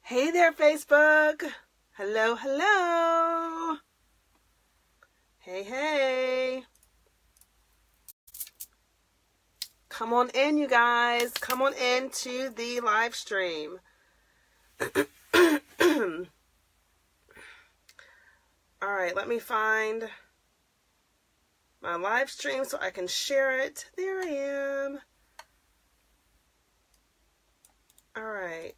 Hey there, Facebook. Hello, hello. Hey, hey. Come on in, you guys. Come on in to the live stream. All right, let me find my live stream so I can share it. There I am. All right.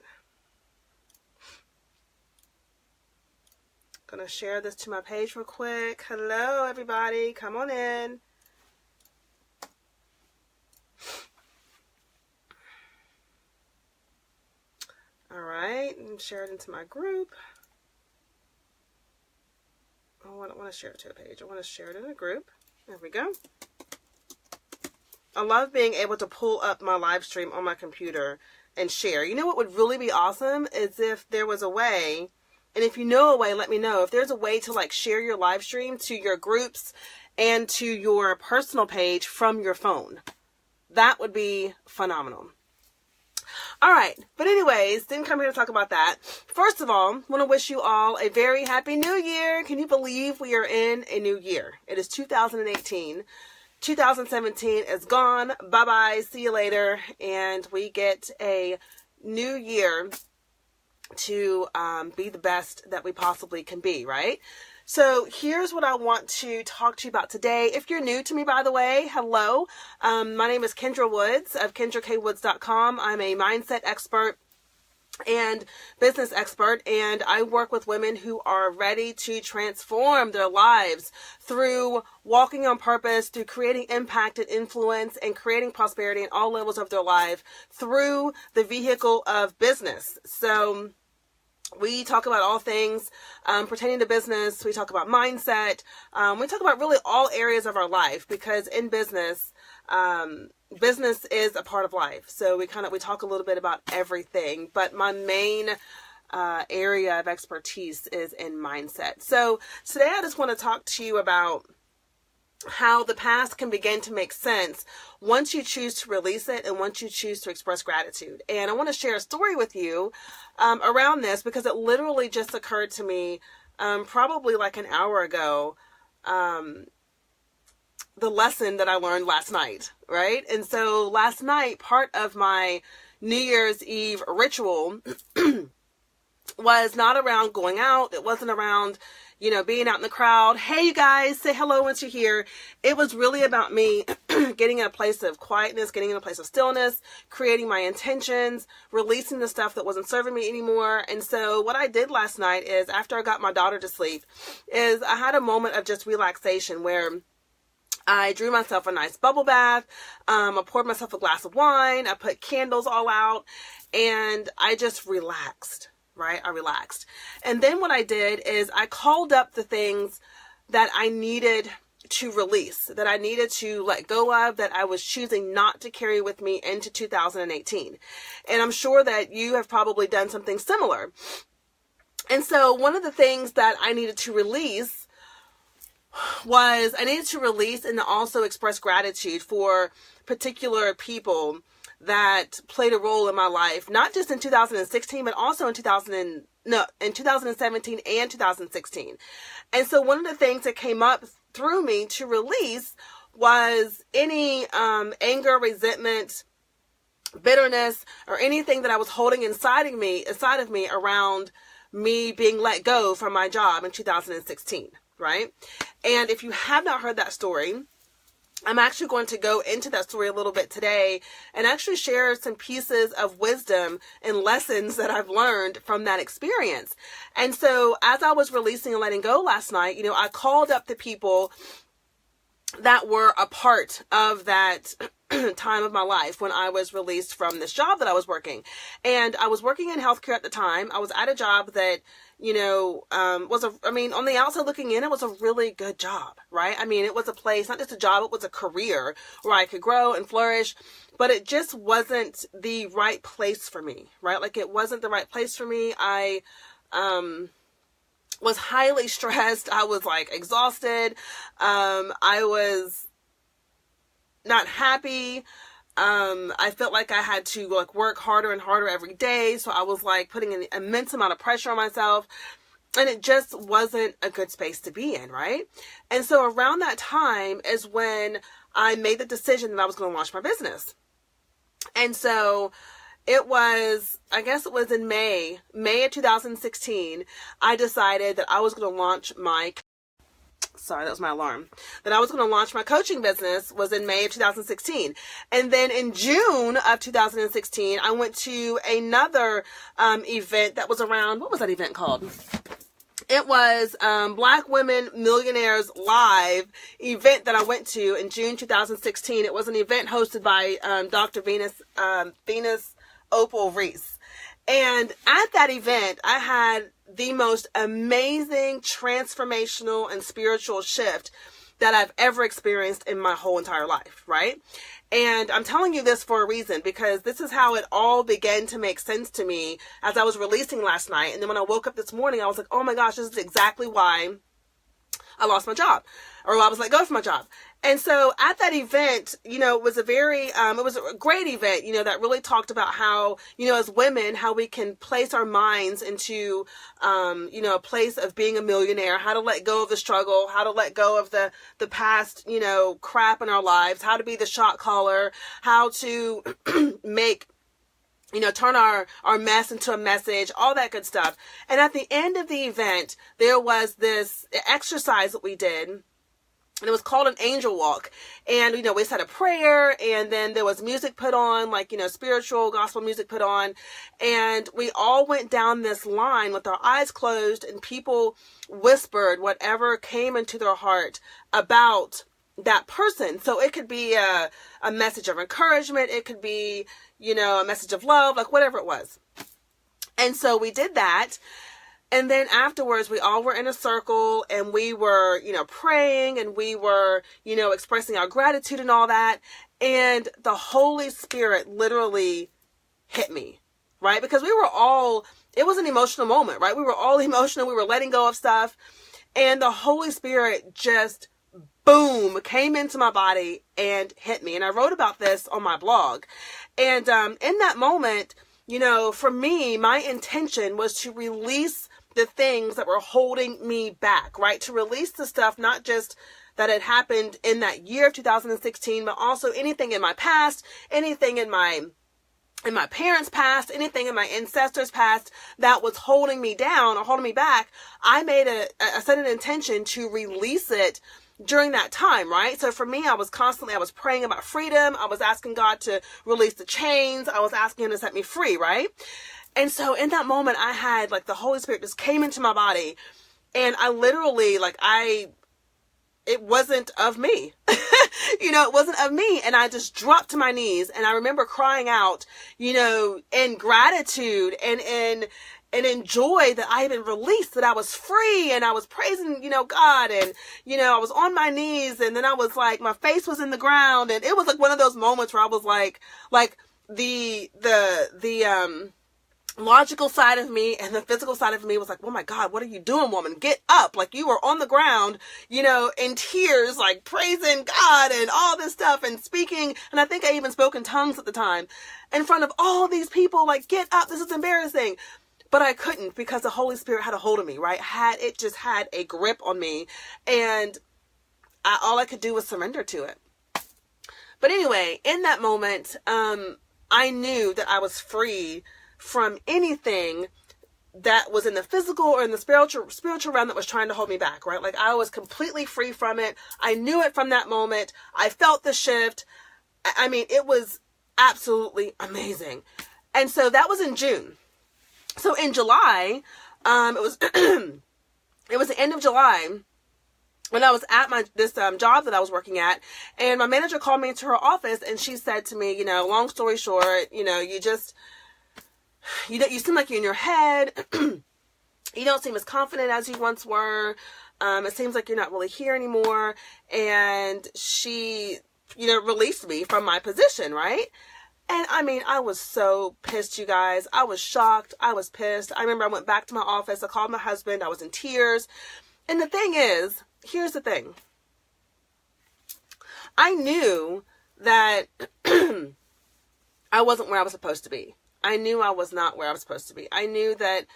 Gonna share this to my page real quick. Hello, everybody. Come on in. All right, and share it into my group. Oh, I don't want to share it to a page. I want to share it in a group. There we go. I love being able to pull up my live stream on my computer and share. You know what would really be awesome is if there was a way, and if you know a way, let me know. If there's a way to like share your live stream to your groups and to your personal page from your phone. That would be phenomenal. All right, but anyways, didn't come here to talk about that. First of all, I want to wish you all a very happy new year. Can you believe we are in a new year? It is 2018. 2017 is gone. Bye-bye. See you later. And we get a new year to be the best that we possibly can be, right? So here's what I want to talk to you about today. If you're new to me, by the way, hello. My name is Kendra Woods of KendraKWoods.com. I'm a mindset expert and business expert, and I work with women who are ready to transform their lives through walking on purpose, through creating impact and influence, and creating prosperity in all levels of their life through the vehicle of business. So we talk about all things pertaining to business. We talk about mindset. We talk about really all areas of our life, because in business, business is a part of life. So we talk a little bit about everything, but my main area of expertise is in mindset. So today I just want to talk to you about how the past can begin to make sense once you choose to release it and once you choose to express gratitude. And I want to share a story with you around this, because it literally just occurred to me probably like an hour ago, the lesson that I learned last night, right? And so last night, part of my New Year's Eve ritual was not around going out. It wasn't around, being out in the crowd. Hey, you guys, say hello once you're here. It was really about me getting in a place of quietness, getting in a place of stillness, creating my intentions, releasing the stuff that wasn't serving me anymore. And so what I did last night is, after I got my daughter to sleep, is I had a moment of just relaxation where I drew myself a nice bubble bath. I poured myself a glass of wine. I put candles all out, and I just relaxed. Right? I relaxed. And then what I did is I called up the things that I needed to release, that I needed to let go of, that I was choosing not to carry with me into 2018. And I'm sure that you have probably done something similar. And so one of the things that I needed to release was I needed to release and also express gratitude for particular people that played a role in my life, not just in 2016, but also in 2017 and 2016. And so one of the things that came up through me to release was any anger, resentment, bitterness, or anything that I was holding inside of me around me being let go from my job in 2016, right? And if you have not heard that story, I'm actually going to go into that story a little bit today and actually share some pieces of wisdom and lessons that I've learned from that experience. And so as I was releasing and letting go last night, I called up the people that were a part of that time of my life when I was released from this job that I was working. And I was working in healthcare at the time. I was at a job that, on the outside looking in, it was a really good job, right? It was a place, not just a job, it was a career where I could grow and flourish, but it just wasn't the right place for me, right? Like, it wasn't the right place for me. I, was highly stressed. I was exhausted. I was not happy. I felt like I had to like work harder and harder every day. So I was like putting an immense amount of pressure on myself, and it just wasn't a good space to be in, right? And so around that time is when I made the decision that I was going to launch my business. And so it was, I guess it was in May of 2016, I decided that I was going to launch my, sorry, that was my alarm, that I was going to launch my coaching business was in May of 2016. And then in June of 2016, I went to another event that was around, what was that event called? It was Black Women Millionaires Live event that I went to in June 2016. It was an event hosted by Dr. Venus Opal Reese. And at that event, I had the most amazing transformational and spiritual shift that I've ever experienced in my whole entire life, right? And I'm telling you this for a reason, because this is how it all began to make sense to me as I was releasing last night. And then when I woke up this morning, I was like, oh my gosh, this is exactly why I lost my job, or I was let go from my job. And so at that event, you know, it was a very, it was a great event, you know, that really talked about how, you know, as women, how we can place our minds into, you know, a place of being a millionaire, how to let go of the struggle, how to let go of the past, you know, crap in our lives, how to be the shot caller, how to make, you know, turn our mess into a message, all that good stuff. And at the end of the event, there was this exercise that we did, and it was called an angel walk. And, you know, we said a prayer, and then there was music put on, like, you know, spiritual gospel music put on. And we all went down this line with our eyes closed, and people whispered whatever came into their heart about that person. So it could be a message of encouragement. It could be, you know, a message of love, like whatever it was. And so we did that. And then afterwards, we all were in a circle, and we were, you know, praying, and we were, you know, expressing our gratitude and all that. And the Holy Spirit literally hit me, right? Because we were all, it was an emotional moment, right? We were all emotional. We were letting go of stuff. And the Holy Spirit just, boom, came into my body and hit me. And I wrote about this on my blog. And in that moment, you know, for me, my intention was to release the things that were holding me back, right? To release the stuff, not just that had happened in that year of 2016, but also anything in my past, anything in my parents' past, anything in my ancestors' past that was holding me down or holding me back. I set an intention to release it during that time, right? So for me, I was praying about freedom. I was asking God to release the chains. I was asking him to set me free, right? And so in that moment, I had like the Holy Spirit just came into my body, and I literally it wasn't of me. You know, it wasn't of me. And I just dropped to my knees, and I remember crying out, you know, in gratitude and in joy that I had been released, that I was free, and I was praising, you know, God, and, you know, I was on my knees, and then I was like, my face was in the ground, and it was like one of those moments where I was like the logical side of me and the physical side of me was like, oh my God, what are you doing, woman? Get up. Like, you were on the ground, you know, in tears, like praising God and all this stuff and speaking. And I think I even spoke in tongues at the time in front of all these people, like, get up. This is embarrassing. But I couldn't, because the Holy Spirit had a hold of me, right? It just had a grip on me, and all I could do was surrender to it. But anyway, in that moment, I knew that I was free from anything that was in the physical or in the spiritual realm that was trying to hold me back, right? Like, I was completely free from it. I knew it from that moment. I felt the shift. I mean, it was absolutely amazing. And so that was in June. So in July, it was the end of July when I was at this job that I was working at, and my manager called me into her office, and she said to me, you know, long story short, you know, you seem like you're in your head. You don't seem as confident as you once were. It seems like you're not really here anymore. And she, you know, released me from my position, right? And I mean, I was so pissed, you guys. I was shocked. I was pissed. I remember I went back to my office. I called my husband. I was in tears. And the thing is, here's the thing. I knew that I wasn't where I was supposed to be. I knew I was not where I was supposed to be. I knew that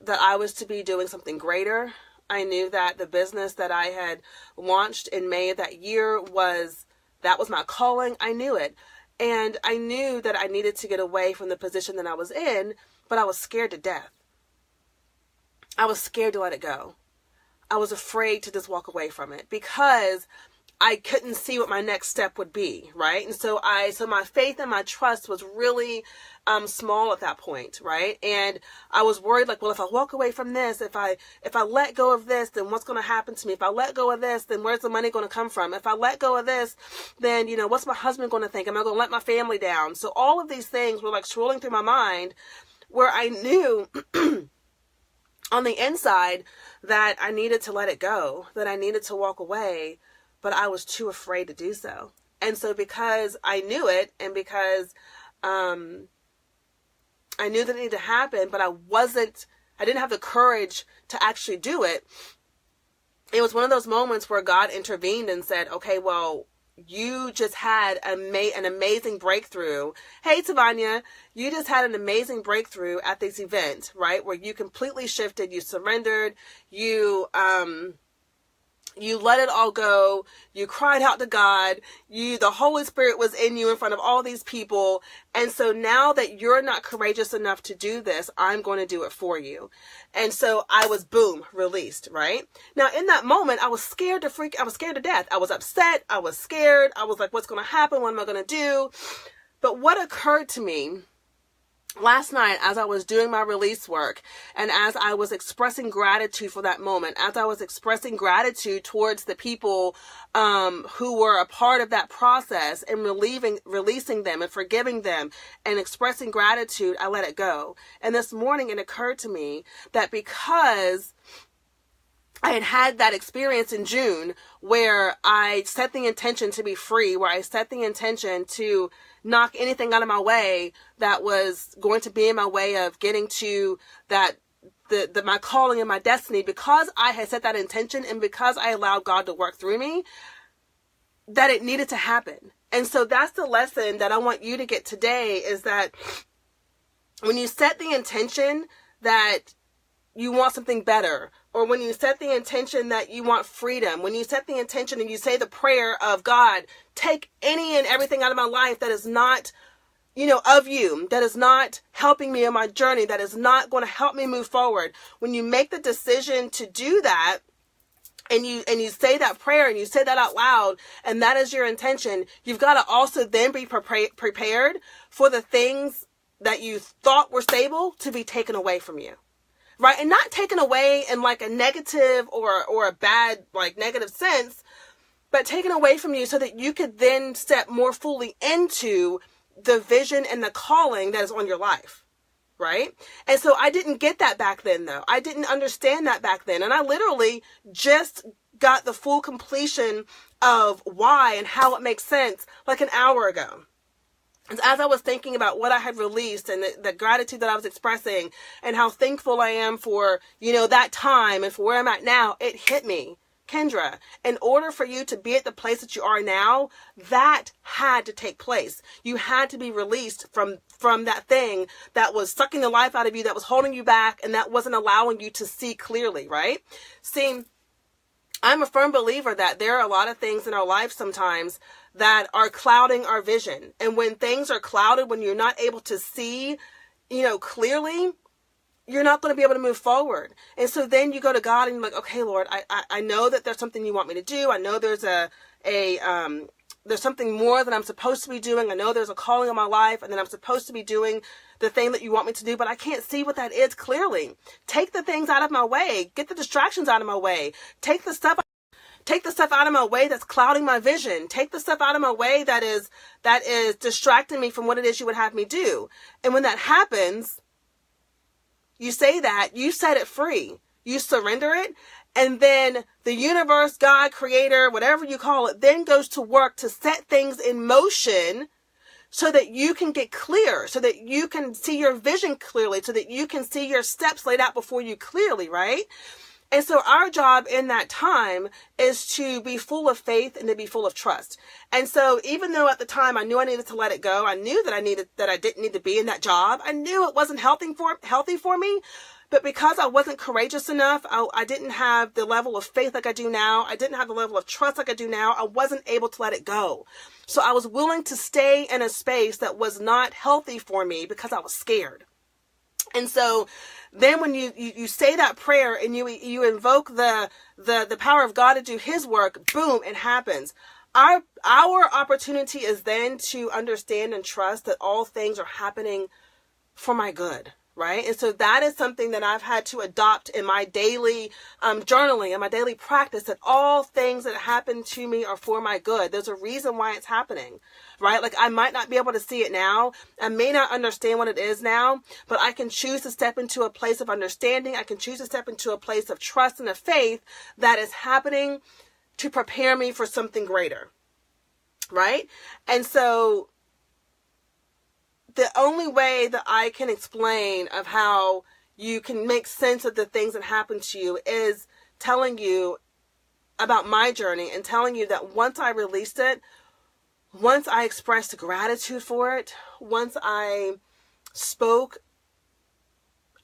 I was to be doing something greater. I knew that the business that I had launched in May of that year was my calling. I knew it. And I knew that I needed to get away from the position that I was in, but I was scared to death. I was scared to let it go. I was afraid to just walk away from it because I couldn't see what my next step would be, right? And so my faith and my trust was really small at that point, right? And I was worried, like, well, if I walk away from this, if I let go of this, then what's going to happen to me? If I let go of this, then where's the money going to come from? If I let go of this, then, what's my husband going to think? Am I going to let my family down? So all of these things were like swirling through my mind, where I knew on the inside that I needed to let it go, that I needed to walk away, but I was too afraid to do so. And so because I knew it, and because I knew that it needed to happen, but I didn't have the courage to actually do it, it was one of those moments where God intervened and said, okay, well, you just had an amazing breakthrough. Hey, Tavania, you just had an amazing breakthrough at this event, right? Where you completely shifted, you surrendered, you let it all go. You cried out to God. The Holy Spirit was in you in front of all these people. And so now that you're not courageous enough to do this, I'm going to do it for you. And so I was, boom, released, right? Now, in that moment, I was scared to death. I was upset. I was scared. I was like, what's going to happen? What am I going to do? But what occurred to me last night, as I was doing my release work, and as I was expressing gratitude for that moment, as I was expressing gratitude towards the people who were a part of that process, and releasing them and forgiving them and expressing gratitude, I let it go. And this morning it occurred to me that because I had that experience in June where I set the intention to be free, where I set the intention to knock anything out of my way that was going to be in my way of getting to my calling and my destiny, because I had set that intention and because I allowed God to work through me, that it needed to happen. And so that's the lesson that I want you to get today, is that when you set the intention that you want something better, or when you set the intention that you want freedom, when you set the intention and you say the prayer of, God, take any and everything out of my life that is not, of you, that is not helping me in my journey, that is not going to help me move forward. When you make the decision to do that, and you say that prayer and you say that out loud, and that is your intention, you've got to also then be prepared for the things that you thought were stable to be taken away from you. Right? And not taken away in like a negative or a bad, like negative sense, but taken away from you so that you could then step more fully into the vision and the calling that is on your life. Right? And so I didn't get that back then, though. I didn't understand that back then. And I literally just got the full completion of why and how it makes sense like an hour ago. As I was thinking about what I had released and the gratitude that I was expressing and how thankful I am for, that time and for where I'm at now, it hit me. Kendra, in order for you to be at the place that you are now, that had to take place. You had to be released from that thing that was sucking the life out of you, that was holding you back, and that wasn't allowing you to see clearly, right? See, I'm a firm believer that there are a lot of things in our life sometimes that are clouding our vision. And when things are clouded, when you're not able to see, clearly, you're not going to be able to move forward. And so then you go to God and you're like, okay, Lord, I know that there's something you want me to do. I know there's there's something more that I'm supposed to be doing. I know there's a calling on my life and that I'm supposed to be doing the thing that you want me to do, but I can't see what that is clearly. Take the things out of my way. Get the distractions out of my way. Take the stuff out of my way that's clouding my vision. Take the stuff out of my way that is distracting me from what it is you would have me do. And when that happens, you say that, you set it free. You surrender it. And then the universe, God, creator, whatever you call it, then goes to work to set things in motion so that you can get clear, so that you can see your vision clearly, so that you can see your steps laid out before you clearly, right? And so our job in that time is to be full of faith and to be full of trust. And so even though at the time I knew I needed to let it go, I knew that I didn't need to be in that job. I knew it wasn't healthy for me. But because I wasn't courageous enough, I didn't have the level of faith like I do now. I didn't have the level of trust like I do now. I wasn't able to let it go. So I was willing to stay in a space that was not healthy for me because I was scared. And so then when you say that prayer and you invoke the power of God to do his work, boom, it happens. Our opportunity is then to understand and trust that all things are happening for my good. Right? And so that is something that I've had to adopt in my daily journaling and my daily practice, that all things that happen to me are for my good. There's a reason why it's happening, right? Like I might not be able to see it now. I may not understand what it is now, but I can choose to step into a place of understanding. I can choose to step into a place of trust and of faith that is happening to prepare me for something greater, right? And so the only way that I can explain of how you can make sense of the things that happen to you is telling you about my journey and telling you that once I released it, once I expressed gratitude for it, once I spoke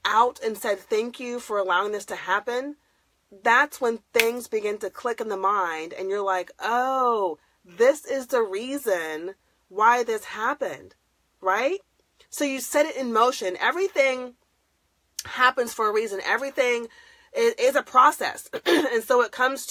out and said thank you for allowing this to happen, that's when things begin to click in the mind and you're like, oh, this is the reason why this happened. Right? So you set it in motion. Everything happens for a reason. Everything is a process. And so it comes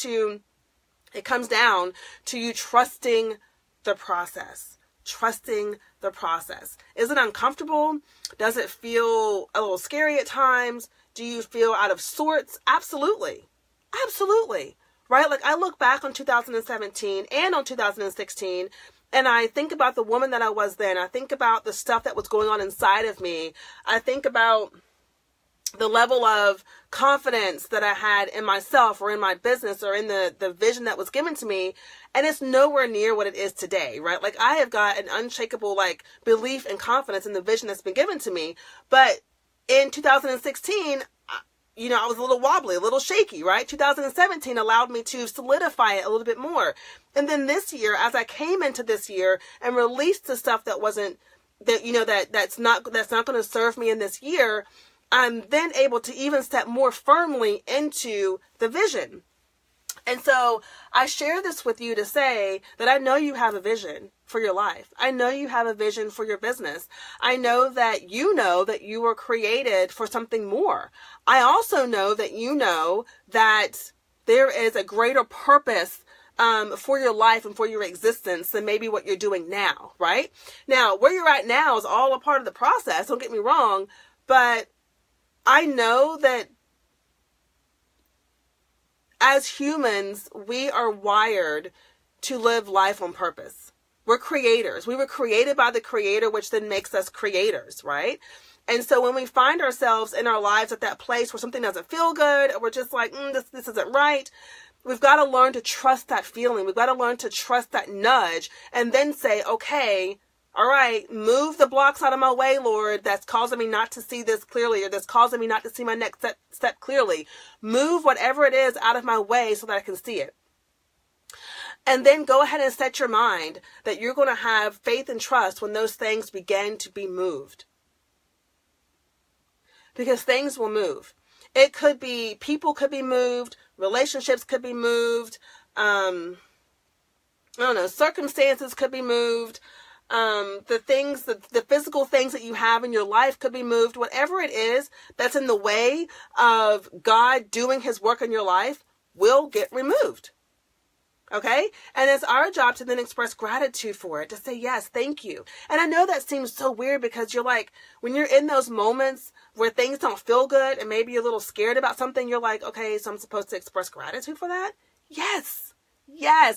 down to you trusting the process. Trusting the process. Is it uncomfortable? Does it feel a little scary at times? Do you feel out of sorts? Absolutely. Absolutely. Right? Like I look back on 2017 and on 2016 and I think about the woman that I was then. I think about the stuff that was going on inside of me. I think about the level of confidence that I had in myself or in my business or in the vision that was given to me. And it's nowhere near what it is today, right? Like I have got an unshakable belief and confidence in the vision that's been given to me. But in 2016, I was a little wobbly, a little shaky, right? 2017 allowed me to solidify it a little bit more. And then this year, as I came into this year and released the stuff that wasn't, that's not going to serve me in this year, I'm then able to even step more firmly into the vision. And so I share this with you to say that I know you have a vision for your life. I know you have a vision for your business. I know that you were created for something more. I also know that there is a greater purpose for your life and for your existence than maybe what you're doing now, right? Now, where you're at now is all a part of the process. Don't get me wrong, but I know that as humans, we are wired to live life on purpose. We're creators. We were created by the Creator, which then makes us creators, right? And so when we find ourselves in our lives at that place where something doesn't feel good, or we're just like, this isn't right, we've got to learn to trust that feeling. We've got to learn to trust that nudge and then say, okay, all right, move the blocks out of my way, Lord, that's causing me not to see this clearly, or that's causing me not to see my next step clearly. Move whatever it is out of my way so that I can see it. And then go ahead and set your mind that you're going to have faith and trust when those things begin to be moved. Because things will move. It could be, people could be moved, relationships could be moved, circumstances could be moved. The physical things that you have in your life could be moved. Whatever it is that's in the way of God doing his work in your life will get removed. Okay? And it's our job to then express gratitude for it, to say, yes, thank you. And I know that seems so weird because you're like, when you're in those moments where things don't feel good and maybe you're a little scared about something, you're like, okay, so I'm supposed to express gratitude for that? Yes,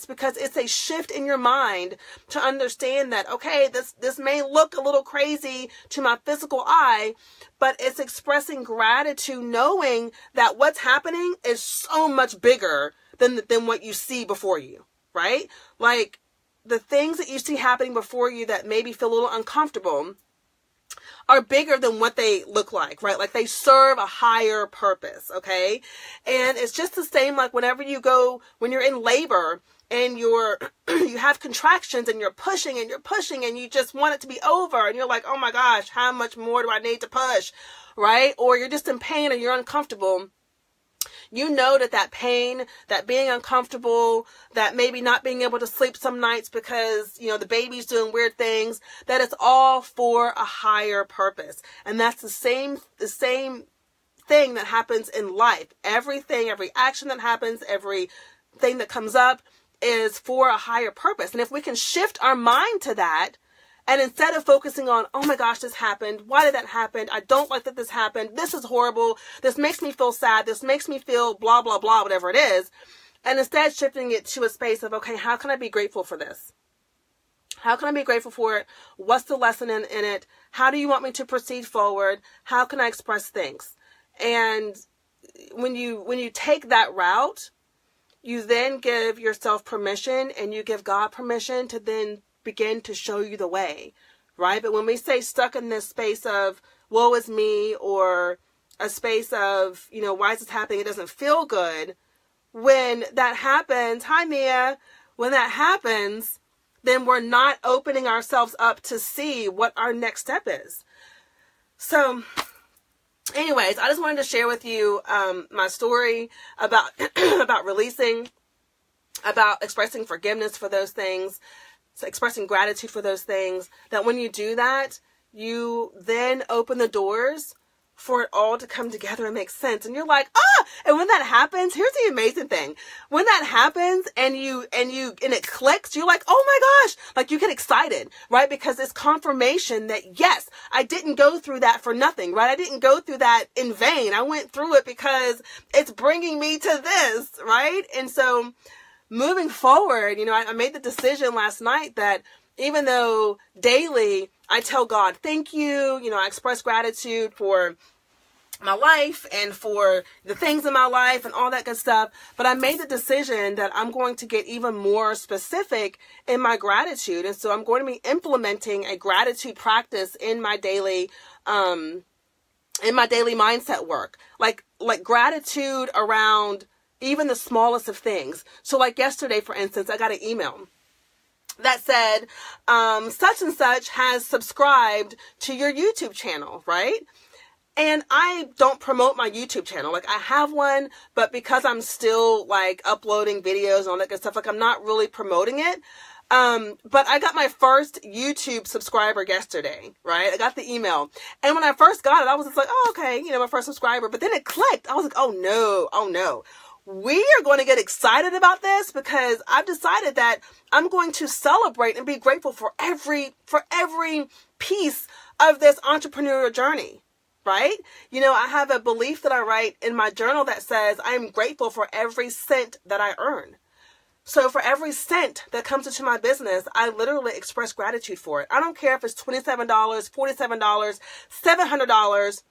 because it's a shift in your mind to understand that, okay, this may look a little crazy to my physical eye, but it's expressing gratitude knowing that what's happening is so much bigger than what you see before you, right? Like the things that you see happening before you that maybe feel a little uncomfortable are bigger than what they look like, right? Like they serve a higher purpose, okay? And it's just the same like whenever when you're in labor and you have contractions and you're pushing and you just want it to be over and you're like, oh my gosh, how much more do I need to push, right? Or you're just in pain and you're uncomfortable. You know that pain, that being uncomfortable, that maybe not being able to sleep some nights because, the baby's doing weird things, that it's all for a higher purpose. And that's the same thing that happens in life. Every action that happens, everything that comes up is for a higher purpose. And if we can shift our mind to that, and instead of focusing on, oh my gosh, this happened. Why did that happen? I don't like that this happened. This is horrible. This makes me feel sad. This makes me feel blah, blah, blah, whatever it is. And instead shifting it to a space of, okay, how can I be grateful for this? How can I be grateful for it? What's the lesson in it? How do you want me to proceed forward? How can I express things? And when you take that route, you then give yourself permission and you give God permission to then begin to show you the way, right? But when we stay stuck in this space of woe is me, or a space of, why is this happening? It doesn't feel good. When that happens, hi Mia, when that happens, then we're not opening ourselves up to see what our next step is. So anyways, I just wanted to share with you my story about about releasing, about expressing forgiveness for those things, so expressing gratitude for those things, that when you do that, you then open the doors for it all to come together and make sense. And you're like, and when that happens, here's the amazing thing. When that happens and it clicks, you're like, oh my gosh, like you get excited, right? Because it's confirmation that yes, I didn't go through that for nothing, right? I didn't go through that in vain. I went through it because it's bringing me to this, right? And so moving forward, I made the decision last night that even though daily I tell God, thank you, I express gratitude for my life and for the things in my life and all that good stuff. But I made the decision that I'm going to get even more specific in my gratitude. And so I'm going to be implementing a gratitude practice in my daily mindset work, like gratitude around even the smallest of things. So like yesterday, for instance, I got an email that said, such and such has subscribed to your YouTube channel, right? And I don't promote my YouTube channel. Like I have one, but because I'm still like uploading videos and all that good stuff, like I'm not really promoting it. But I got my first YouTube subscriber yesterday, right? I got the email. And when I first got it, I was just like, oh, okay, my first subscriber. But then it clicked. I was like, oh no. We are going to get excited about this because I've decided that I'm going to celebrate and be grateful for every piece of this entrepreneurial journey, right? I have a belief that I write in my journal that says I am grateful for every cent that I earn. So for every cent that comes into my business, I literally express gratitude for it. I don't care if it's $27, $47, $700.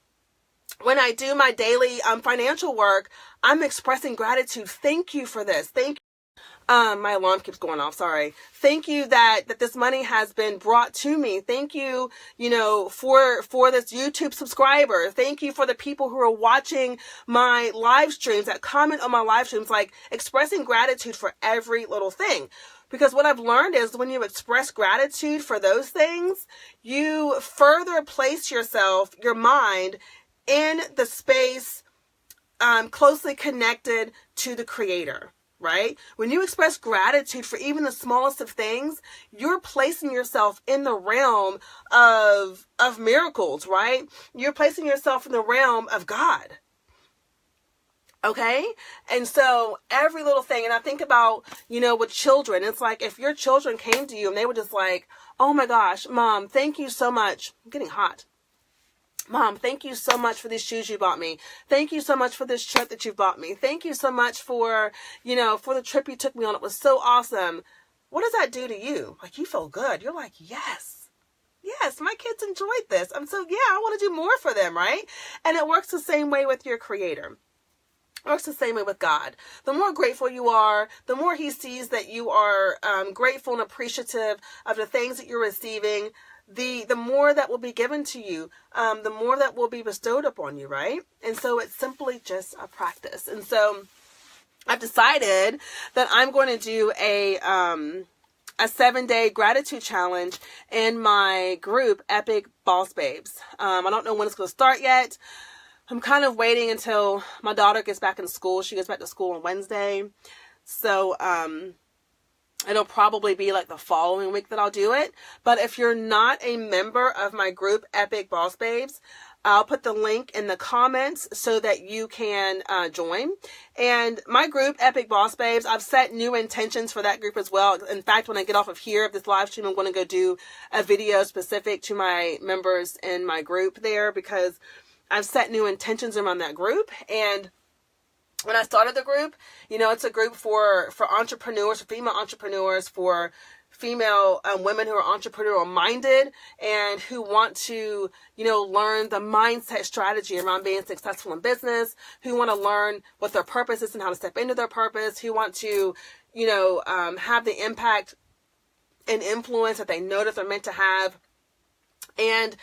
When I do my daily financial work, I'm expressing gratitude. Thank you for this. Thank you. My alarm keeps going off. Sorry. Thank you that this money has been brought to me. Thank you, for this YouTube subscriber. Thank you for the people who are watching my live streams, that comment on my live streams, like expressing gratitude for every little thing. Because what I've learned is when you express gratitude for those things, you further place your mind in the space closely connected to the Creator, right? When you express gratitude for even the smallest of things, you're placing yourself in the realm of miracles, right? You're placing yourself in the realm of God. Okay? And so every little thing, and I think about, with children, it's like if your children came to you and they were just like, oh my gosh, Mom, thank you so much. I'm getting hot. Mom, thank you so much for these shoes you bought me. Thank you so much for this trip that you bought me. Thank you so much for the trip you took me on. It was so awesome. What does that do to you? Like, you feel good. You're like, yes, my kids enjoyed this. I want to do more for them, right? And it works the same way with your Creator. It works the same way with God. The more grateful you are, the more He sees that you are grateful and appreciative of the things that you're receiving, the more that will be given to you, the more that will be bestowed upon you, right? And so it's simply just a practice. And so I've decided that I'm going to do a 7-day gratitude challenge in my group, Epic Boss Babes. I don't know when it's going to start yet. I'm kind of waiting until my daughter gets back in school. She goes back to school on Wednesday. So, it'll probably be like the following week that I'll do it. But if you're not a member of my group, Epic Boss Babes, I'll put the link in the comments so that you can join. And my group, Epic Boss Babes, I've set new intentions for that group as well. In fact, when I get off of here of this live stream, I'm going to go do a video specific to my members in my group there, because I've set new intentions around that group. And when I started the group, it's a group for entrepreneurs, for female entrepreneurs, for female women who are entrepreneurial minded and who want to, learn the mindset strategy around being successful in business, who want to learn what their purpose is and how to step into their purpose, who want to, have the impact and influence that they know that they're meant to have. And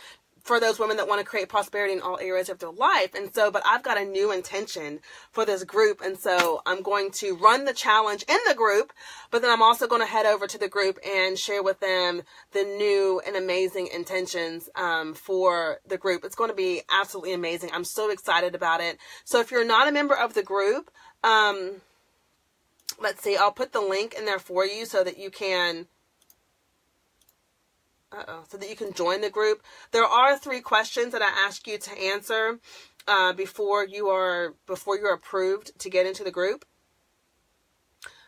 for those women that want to create prosperity in all areas of their life. And so, but I've got a new intention for this group. And so I'm going to run the challenge in the group, but then I'm also going to head over to the group and share with them the new and amazing intentions for the group. It's going to be absolutely amazing. I'm so excited about it. So if you're not a member of the group, let's see, I'll put the link in there for you so that you can so that you can join the group. There are 3 questions that I ask you to answer before you're approved to get into the group.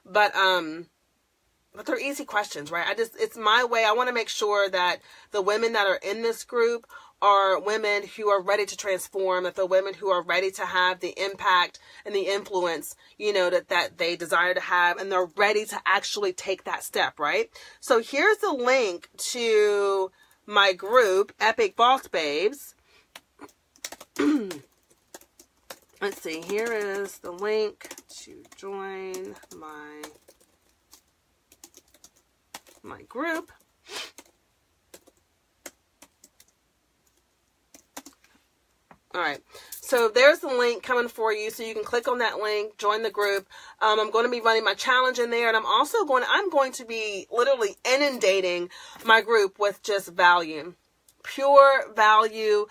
But they're easy questions, right? It's my way. I want to make sure that the women that are in this group are women who are ready to transform, that the women who are ready to have the impact and the influence, that they desire to have, and they're ready to actually take that step, right? So here's the link to my group, Epic Boss Babes. Let's see, here is the link to join my group. All right, so there's the link coming for you, so you can click on that link, join the group. I'm going to be running my challenge in there, and I'm going to be literally inundating my group with just value, pure value,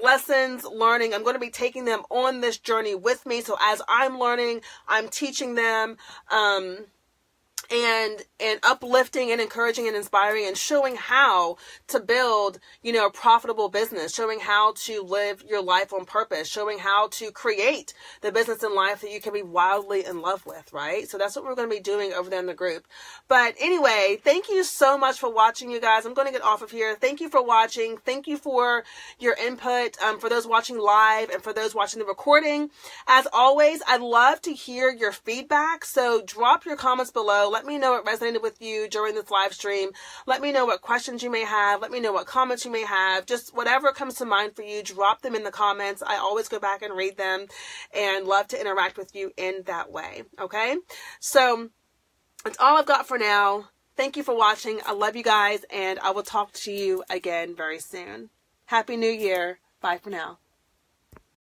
lessons, learning. I'm going to be taking them on this journey with me. So as I'm learning, I'm teaching them, and uplifting and encouraging and inspiring and showing how to build, a profitable business, showing how to live your life on purpose, showing how to create the business and life that you can be wildly in love with, right? So that's what we're going to be doing over there in the group. But anyway, thank you so much for watching, you guys. I'm going to get off of here. Thank you for watching. Thank you for your input, for those watching live and for those watching the recording. As always, I'd love to hear your feedback. So drop your comments below. Let me know what resonated with you during this live stream. Let me know what questions you may have. Let me know what comments you may have. Just whatever comes to mind for you, drop them in the comments. I always go back and read them and love to interact with you in that way. Okay? So that's all I've got for now. Thank you for watching. I love you guys, and I will talk to you again very soon. Happy New Year. Bye for now.